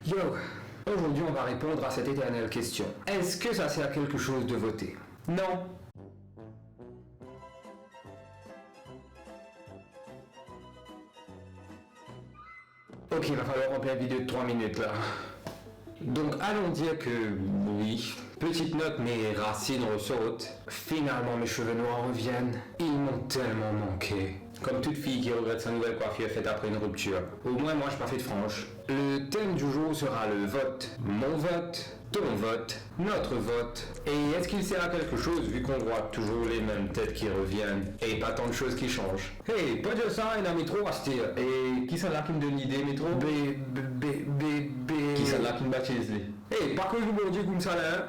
Yo, aujourd'hui on va répondre à cette éternelle question. Est-ce que ça sert à quelque chose de voter? Non. Ok, il va falloir remplir une vidéo de 3 minutes là. Donc allons dire que oui, petite note, mes racines ressortent. Finalement mes cheveux noirs reviennent. Ils m'ont tellement manqué. Comme toute fille qui regrette sa nouvelle coiffure faite après une rupture. Au moins moi je suis pas fait de frange. Le thème du jour sera le vote. Mon vote, ton vote, notre vote. Et est-ce qu'il sert à quelque chose vu qu'on voit toujours les mêmes têtes qui reviennent et pas tant de choses qui changent? Hey, pas de ça, il y a un métro à se dire. Et qui c'est là qui me donne l'idée, métro? Qui c'est là qui me baptise? Hey, par contre, je vous dis comme ça là.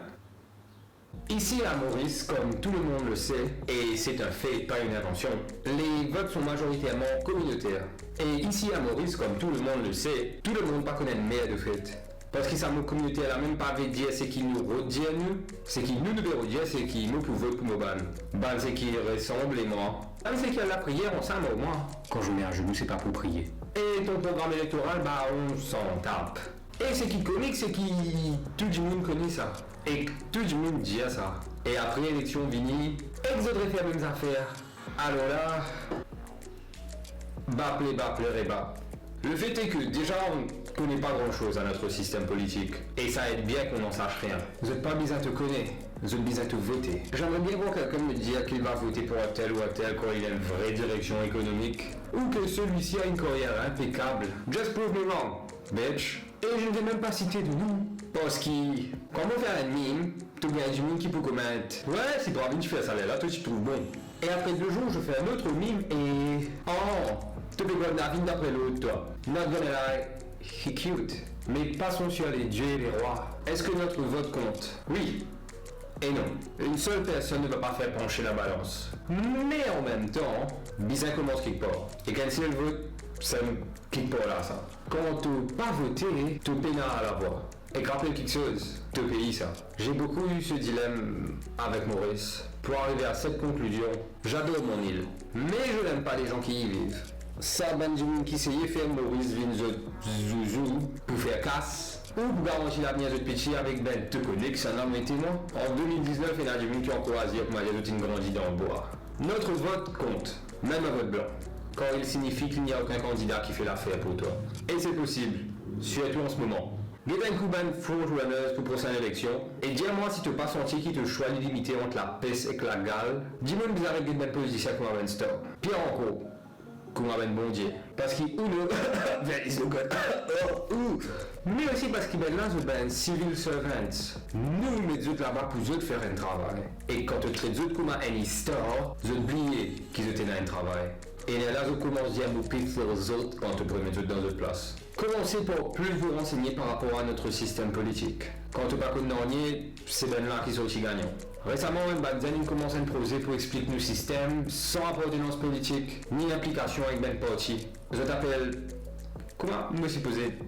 Ici à Maurice, comme tout le monde le sait, et c'est un fait, pas une invention, les votes sont majoritairement communautaires. Et ici à Maurice, comme tout le monde le sait, tout le monde pas connaît le maire de fait. Parce que ça me communautaire là même pas veut dire c'est qui nous redire nous, c'est qui nous devons redire, c'est qui nous pouvons pour nos ban. Ban c'est qui ressemble et moi. Même c'est qu'il y a la prière, on s'en au moins. Quand je mets un genou, c'est pas pour prier. Et ton programme électoral, bah on s'en tape. Et c'est qui comique, c'est qui tout le monde connaît ça. Et tout le monde dit ça. Et après l'élection finie, exoderait faire les mêmes affaires. Alors là, bas pleurer bas. Le fait est que déjà on connaît pas grand chose à notre système politique. Et ça aide bien qu'on n'en sache rien. Vous êtes pas bizarre te connaître, vous êtes bizarre te voter. J'aimerais bien voir quelqu'un me dire qu'il va voter pour un tel ou un tel quand il a une vraie direction économique. Ou que celui-ci a une carrière impeccable. Just prove me wrong, bitch. Et je ne vais même pas citer de nom. Parce que, quand on fait un mime, tu gagnes du monde qui peut commenter. Ouais, c'est pas bien tu fais ça là, toi tu trouves bon. Et après 2 jours, je fais un autre mime et... Oh, tu peux voir David d'après l'autre, toi. Not gonna lie, he cute. Mais passons sur les dieux et les rois. Est-ce que notre vote compte? Oui. Et non. Une seule personne ne va pas faire pencher la balance. Mais en même temps, bizarre commence quelque part. Et quand c'est le vote, ça ne clique pas là, ça. Quand tu pas voté, tu peines à la voix. Et rappelle quelque chose, te pays ça. J'ai beaucoup eu ce dilemme avec Maurice. Pour arriver à cette conclusion, j'adore mon île. Mais je n'aime pas les gens qui y vivent. Ça, ben du monde qui essayait faire Maurice Vinzot Zouzou pour faire casse. Ou pour garantir l'avenir de petit avec Ben, te connais que c'est un homme et témoin. En 2019, il y a du monde qui ont encouragé pour m'aller une grandie dans le bois. Notre vote compte, même un vote blanc. Quand il signifie qu'il n'y a aucun candidat qui fait l'affaire pour toi. Et c'est possible, surtout en ce moment. Get un coup ban frontrunner pour prochaine élection, et dis-moi si tu n'as pas senti qu'il te choisit limité entre la peste et la gale. Dis-moi bizarre avec des politicien qu'on a stop. Pire encore, qu'on a bon Dieu. Parce qu'il ou le very so good. Mais aussi parce qu'il est là ben civil servants. Nous mettons là-bas pour eux faire un travail. Et quand tu traites eux comme un star, vous oubliez qu'ils étaient dans un travail. Et là, je commence à vous piquer les autres quand tu peux mettre dans votre place. Commencez par plus vous renseigner par rapport à notre système politique. Quand tu pas connais, c'est ben là qui sont aussi gagnants. Récemment, Banzani commence à nous proposer pour expliquer nos systèmes sans appartenance politique, ni implication avec ben parti. Je t'appelle... Comment je me suis posé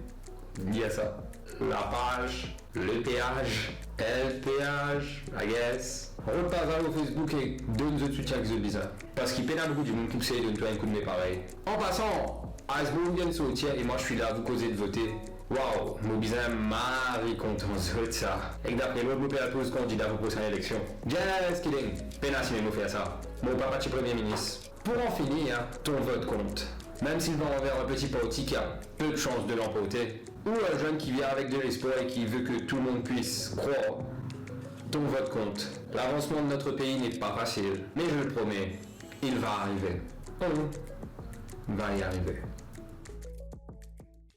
dire ça? La page, le péage, LPH, I guess. Repasse au Facebook et donne le soutien que c'est bizarre. Parce qu'il peine à beaucoup du monde qui me sait de donner un coup de nez pareil. En passant, Iceberg vient de sortir et moi je suis là à vous causer de voter. Waouh, mon bizarre marie content de ça. Et que d'après l'autre, vous pouvez tous candidat pour la prochaine élection. Just kidding. Peine à signer nous faire ça. Mon papa est premier ministre. Pour en finir, ton vote compte. Même s'il va envers un petit parti qui a peu de chances de l'emporter. Ou un jeune qui vient avec de l'espoir et qui veut que tout le monde puisse croire. Ton vote compte. L'avancement de notre pays n'est pas facile, mais je le promets, il va arriver. On va y arriver.